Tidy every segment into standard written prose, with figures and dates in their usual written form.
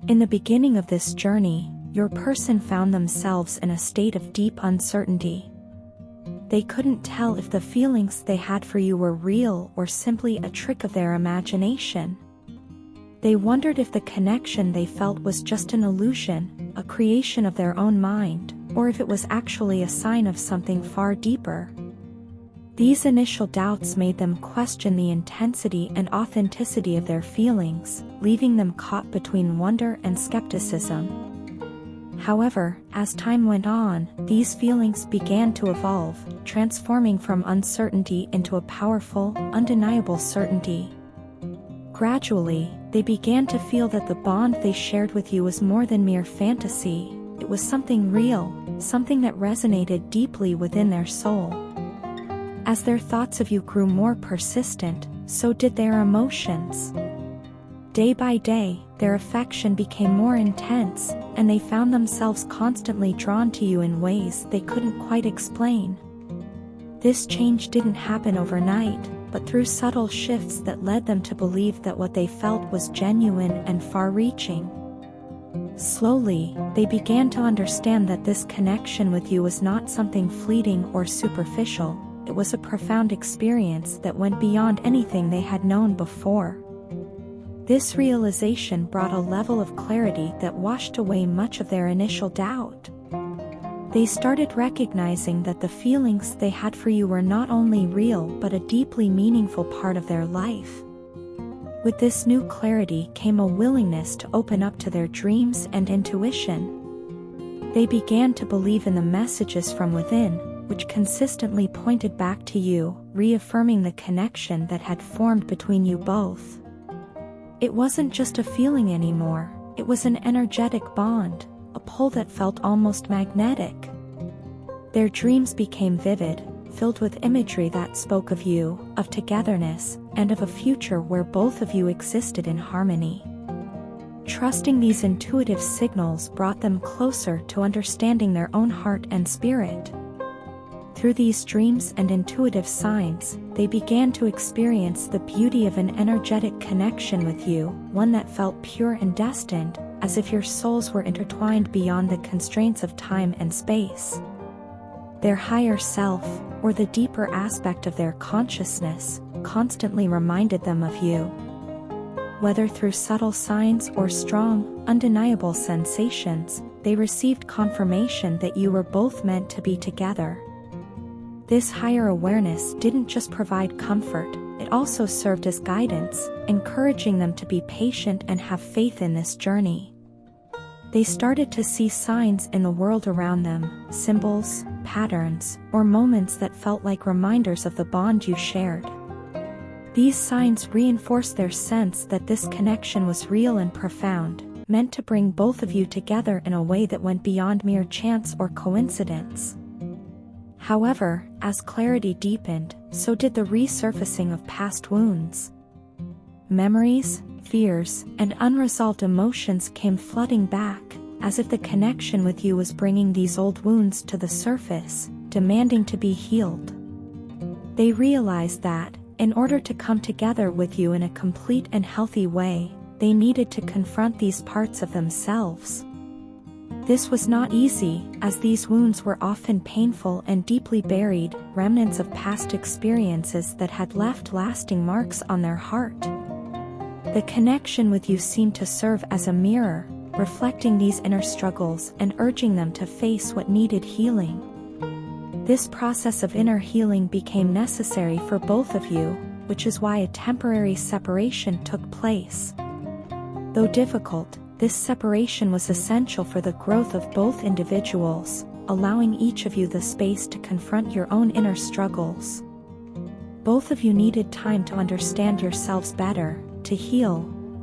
In the beginning of this journey, your person found themselves in a state of deep uncertainty. They couldn't tell if the feelings they had for you were real or simply a trick of their imagination. They wondered if the connection they felt was just an illusion, a creation of their own mind, or if it was actually a sign of something far deeper. These initial doubts made them question the intensity and authenticity of their feelings, leaving them caught between wonder and skepticism. However, as time went on, these feelings began to evolve, transforming from uncertainty into a powerful, undeniable certainty. Gradually, they began to feel that the bond they shared with you was more than mere fantasy. It was something real, something that resonated deeply within their soul. As their thoughts of you grew more persistent, so did their emotions. Day by day, their affection became more intense, and they found themselves constantly drawn to you in ways they couldn't quite explain. This change didn't happen overnight, but through subtle shifts that led them to believe that what they felt was genuine and far-reaching. Slowly, they began to understand that this connection with you was not something fleeting or superficial. It was a profound experience that went beyond anything they had known before. This realization brought a level of clarity that washed away much of their initial doubt. They started recognizing that the feelings they had for you were not only real but a deeply meaningful part of their life. With this new clarity came a willingness to open up to their dreams and intuition. They began to believe in the messages from within, which consistently pointed back to you, reaffirming the connection that had formed between you both. It wasn't just a feeling anymore, it was an energetic bond, a pull that felt almost magnetic. Their dreams became vivid, filled with imagery that spoke of you, of togetherness, and of a future where both of you existed in harmony. Trusting these intuitive signals brought them closer to understanding their own heart and spirit. Through these dreams and intuitive signs, they began to experience the beauty of an energetic connection with you, one that felt pure and destined, as if your souls were intertwined beyond the constraints of time and space. Their higher self, or the deeper aspect of their consciousness, constantly reminded them of you. Whether through subtle signs or strong, undeniable sensations, they received confirmation that you were both meant to be together. This higher awareness didn't just provide comfort, it also served as guidance, encouraging them to be patient and have faith in this journey. They started to see signs in the world around them, symbols, patterns, or moments that felt like reminders of the bond you shared. These signs reinforced their sense that this connection was real and profound, meant to bring both of you together in a way that went beyond mere chance or coincidence. However, as clarity deepened, so did the resurfacing of past wounds. Memories, fears, and unresolved emotions came flooding back, as if the connection with you was bringing these old wounds to the surface, demanding to be healed. They realized that, in order to come together with you in a complete and healthy way, they needed to confront these parts of themselves. This was not easy, as these wounds were often painful and deeply buried, remnants of past experiences that had left lasting marks on their heart. The connection with you seemed to serve as a mirror, reflecting these inner struggles and urging them to face what needed healing. This process of inner healing became necessary for both of you, which is why a temporary separation took place. Though difficult, this separation was essential for the growth of both individuals, allowing each of you the space to confront your own inner struggles. Both of you needed time to understand yourselves better, to heal,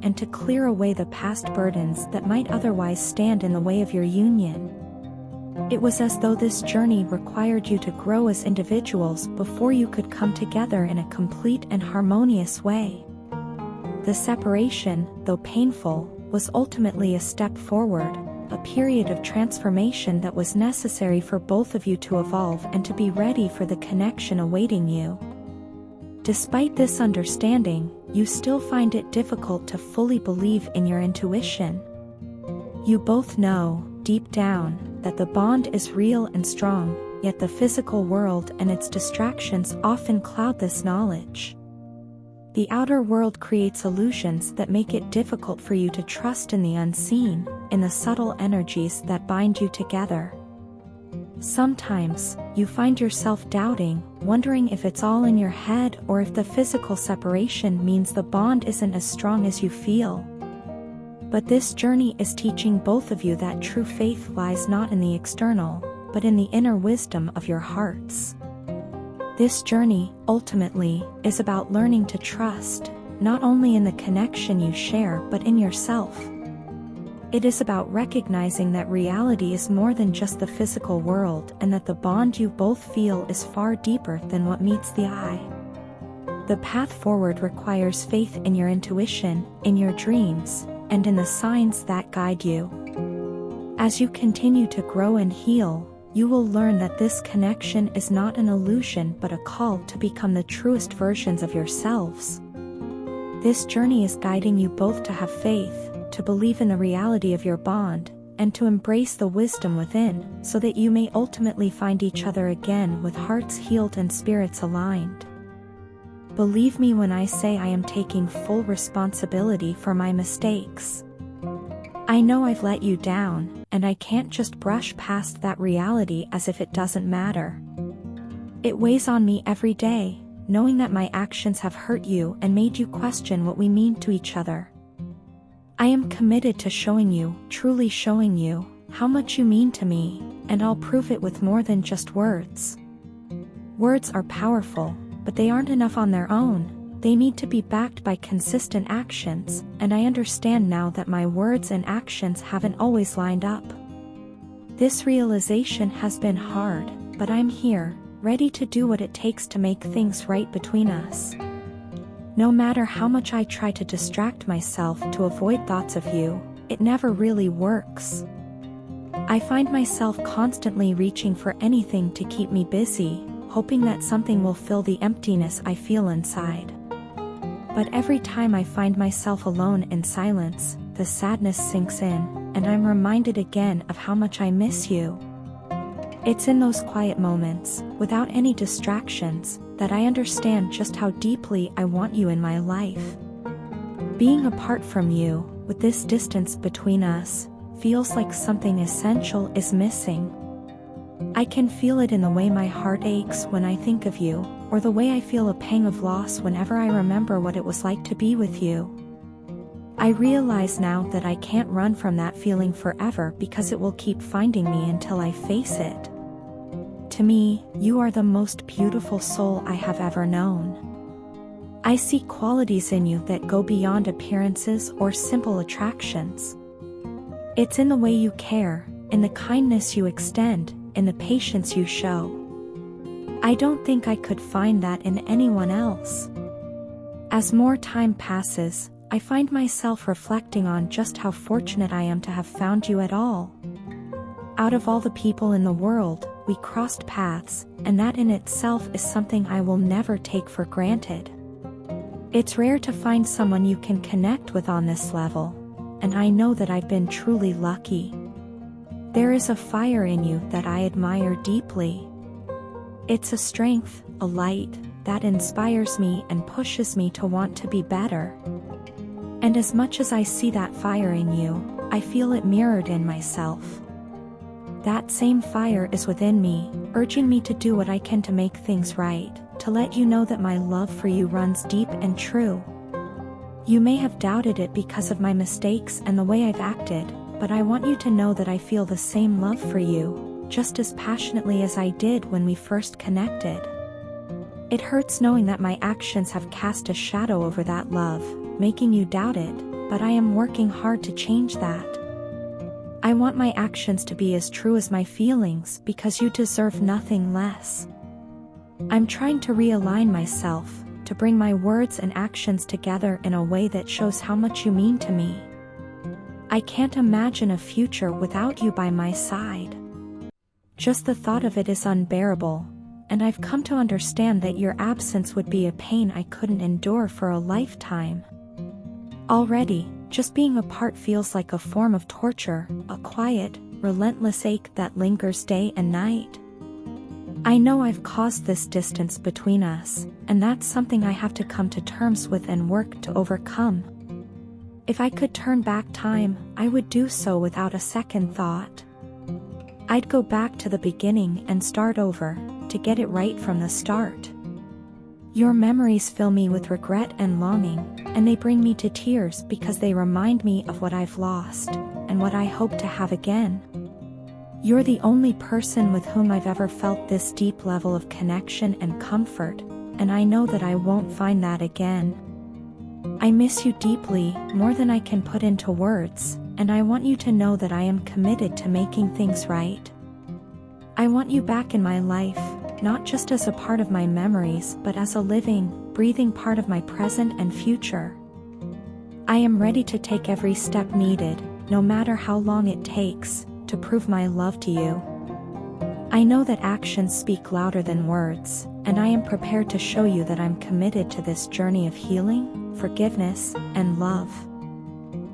and to clear away the past burdens that might otherwise stand in the way of your union. It was as though this journey required you to grow as individuals before you could come together in a complete and harmonious way. The separation, though painful, was ultimately a step forward, a period of transformation that was necessary for both of you to evolve and to be ready for the connection awaiting you. Despite this understanding, you still find it difficult to fully believe in your intuition. You both know, deep down, that the bond is real and strong, yet the physical world and its distractions often cloud this knowledge. The outer world creates illusions that make it difficult for you to trust in the unseen, in the subtle energies that bind you together. Sometimes, you find yourself doubting, wondering if it's all in your head or if the physical separation means the bond isn't as strong as you feel. But this journey is teaching both of you that true faith lies not in the external, but in the inner wisdom of your hearts. This journey, ultimately, is about learning to trust, not only in the connection you share but in yourself. It is about recognizing that reality is more than just the physical world and that the bond you both feel is far deeper than what meets the eye. The path forward requires faith in your intuition, in your dreams, and in the signs that guide you. As you continue to grow and heal, you will learn that this connection is not an illusion but a call to become the truest versions of yourselves. This journey is guiding you both to have faith, to believe in the reality of your bond, and to embrace the wisdom within, so that you may ultimately find each other again with hearts healed and spirits aligned. Believe me when I say I am taking full responsibility for my mistakes. I know I've let you down, and I can't just brush past that reality as if it doesn't matter. It weighs on me every day, knowing that my actions have hurt you and made you question what we mean to each other. I am committed to showing you, truly showing you, how much you mean to me, and I'll prove it with more than just words. Words are powerful, but they aren't enough on their own. They need to be backed by consistent actions, and I understand now that my words and actions haven't always lined up. This realization has been hard, but I'm here, ready to do what it takes to make things right between us. No matter how much I try to distract myself to avoid thoughts of you, it never really works. I find myself constantly reaching for anything to keep me busy, hoping that something will fill the emptiness I feel inside. But every time I find myself alone in silence, the sadness sinks in, and I'm reminded again of how much I miss you. It's in those quiet moments, without any distractions, that I understand just how deeply I want you in my life. Being apart from you, with this distance between us, feels like something essential is missing. I can feel it in the way my heart aches when I think of you, or the way I feel a pang of loss whenever I remember what it was like to be with you. I realize now that I can't run from that feeling forever because it will keep finding me until I face it. To me, you are the most beautiful soul I have ever known. I see qualities in you that go beyond appearances or simple attractions. It's in the way you care, in the kindness you extend, in the patience you show. I don't think I could find that in anyone else. As more time passes, I find myself reflecting on just how fortunate I am to have found you at all. Out of all the people in the world, we crossed paths, and that in itself is something I will never take for granted. It's rare to find someone you can connect with on this level, and I know that I've been truly lucky. There is a fire in you that I admire deeply. It's a strength, a light, that inspires me and pushes me to want to be better. And as much as I see that fire in you, I feel it mirrored in myself. That same fire is within me, urging me to do what I can to make things right, to let you know that my love for you runs deep and true. You may have doubted it because of my mistakes and the way I've acted, but I want you to know that I feel the same love for you, just as passionately as I did when we first connected. It hurts knowing that my actions have cast a shadow over that love, making you doubt it, but I am working hard to change that. I want my actions to be as true as my feelings because you deserve nothing less. I'm trying to realign myself, to bring my words and actions together in a way that shows how much you mean to me. I can't imagine a future without you by my side. Just the thought of it is unbearable, and I've come to understand that your absence would be a pain I couldn't endure for a lifetime. Already, Just being apart feels like a form of torture, a quiet, relentless ache that lingers day and night. I know I've caused this distance between us, and that's something I have to come to terms with and work to overcome. If I could turn back time, I would do so without a second thought. I'd go back to the beginning and start over, to get it right from the start. Your memories fill me with regret and longing, and they bring me to tears because they remind me of what I've lost, and what I hope to have again. You're the only person with whom I've ever felt this deep level of connection and comfort, and I know that I won't find that again. I miss you deeply, more than I can put into words, and I want you to know that I am committed to making things right. I want you back in my life, not just as a part of my memories but as a living, breathing part of my present and future. I am ready to take every step needed, no matter how long it takes, to prove my love to you. I know that actions speak louder than words, and I am prepared to show you that I'm committed to this journey of healing, forgiveness, and love.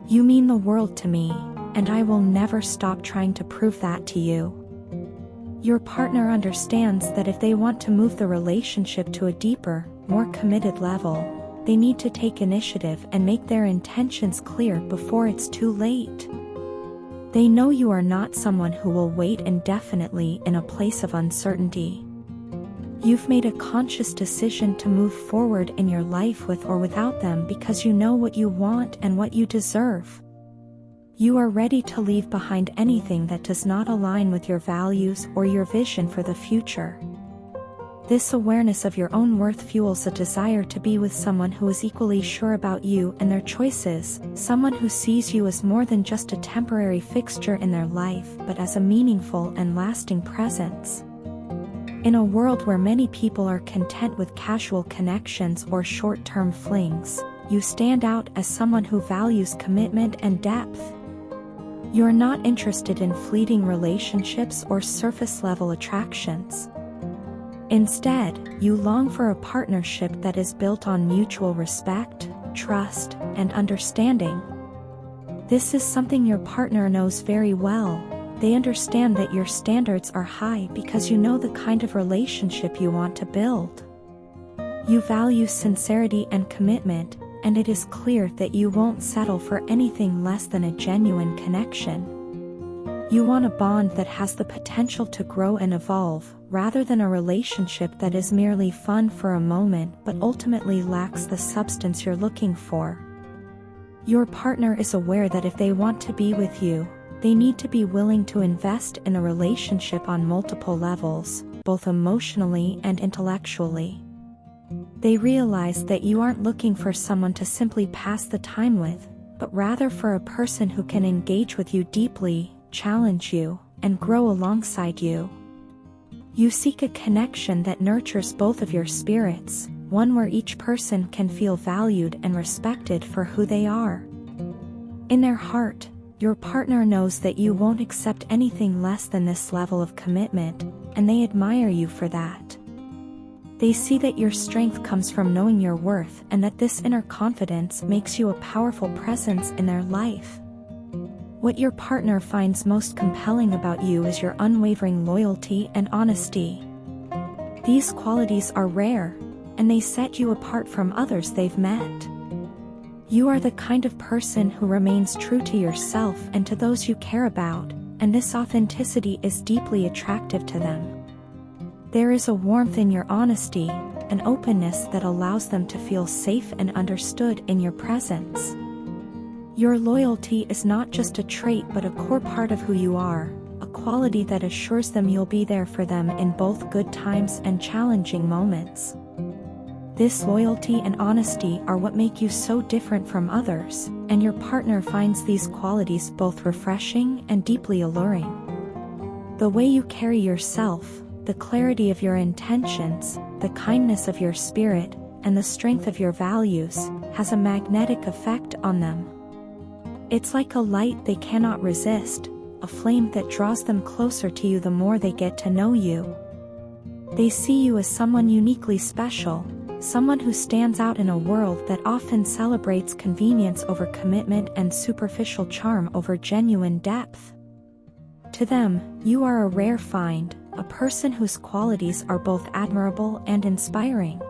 You mean the world to me, and I will never stop trying to prove that to you. Your partner understands that if they want to move the relationship to a deeper, more committed level, they need to take initiative and make their intentions clear before it's too late. They know you are not someone who will wait indefinitely in a place of uncertainty. You've made a conscious decision to move forward in your life with or without them because you know what you want and what you deserve. You are ready to leave behind anything that does not align with your values or your vision for the future. This awareness of your own worth fuels a desire to be with someone who is equally sure about you and their choices, someone who sees you as more than just a temporary fixture in their life but as a meaningful and lasting presence. In a world where many people are content with casual connections or short-term flings, you stand out as someone who values commitment and depth. You're not interested in fleeting relationships or surface-level attractions. Instead, you long for a partnership that is built on mutual respect, trust, and understanding. This is something your partner knows very well. They understand that your standards are high because you know the kind of relationship you want to build. You value sincerity and commitment, and it is clear that you won't settle for anything less than a genuine connection. You want a bond that has the potential to grow and evolve, rather than a relationship that is merely fun for a moment but ultimately lacks the substance you're looking for. Your partner is aware that if they want to be with you, they need to be willing to invest in a relationship on multiple levels, both emotionally and intellectually. They realize that you aren't looking for someone to simply pass the time with, but rather for a person who can engage with you deeply, challenge you, and grow alongside you. You seek a connection that nurtures both of your spirits, one where each person can feel valued and respected for who they are. In their heart, your partner knows that you won't accept anything less than this level of commitment, and they admire you for that. They see that your strength comes from knowing your worth and that this inner confidence makes you a powerful presence in their life. What your partner finds most compelling about you is your unwavering loyalty and honesty. These qualities are rare, and they set you apart from others they've met. You are the kind of person who remains true to yourself and to those you care about, and this authenticity is deeply attractive to them. There is a warmth in your honesty, an openness that allows them to feel safe and understood in your presence. Your loyalty is not just a trait but a core part of who you are, a quality that assures them you'll be there for them in both good times and challenging moments. This loyalty and honesty are what make you so different from others, and your partner finds these qualities both refreshing and deeply alluring. The way you carry yourself, the clarity of your intentions, the kindness of your spirit, and the strength of your values, has a magnetic effect on them. It's like a light they cannot resist, a flame that draws them closer to you the more they get to know you. They see you as someone uniquely special, someone who stands out in a world that often celebrates convenience over commitment and superficial charm over genuine depth. To them, you are a rare find, a person whose qualities are both admirable and inspiring.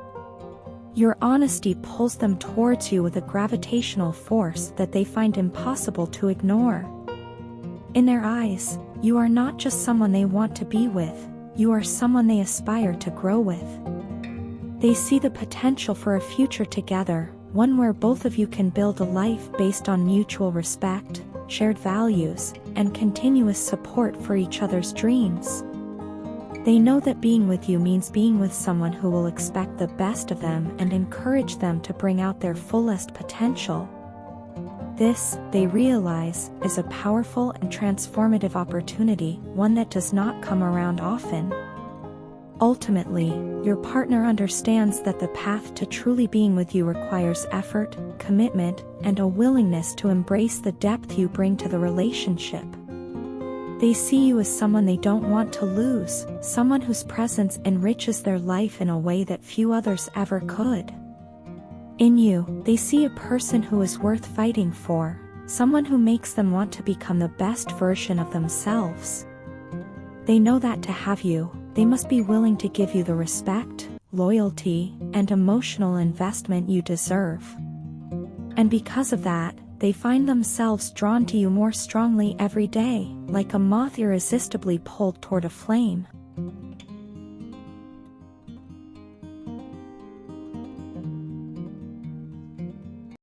Your honesty pulls them towards you with a gravitational force that they find impossible to ignore. In their eyes, you are not just someone they want to be with, you are someone they aspire to grow with. They see the potential for a future together, one where both of you can build a life based on mutual respect, shared values, and continuous support for each other's dreams. They know that being with you means being with someone who will expect the best of them and encourage them to bring out their fullest potential. This, they realize, is a powerful and transformative opportunity, one that does not come around often. Ultimately, your partner understands that the path to truly being with you requires effort, commitment, and a willingness to embrace the depth you bring to the relationship. They see you as someone they don't want to lose, someone whose presence enriches their life in a way that few others ever could. In you, they see a person who is worth fighting for, someone who makes them want to become the best version of themselves. They know that to have you, they must be willing to give you the respect, loyalty, and emotional investment you deserve. And because of that, they find themselves drawn to you more strongly every day, like a moth irresistibly pulled toward a flame.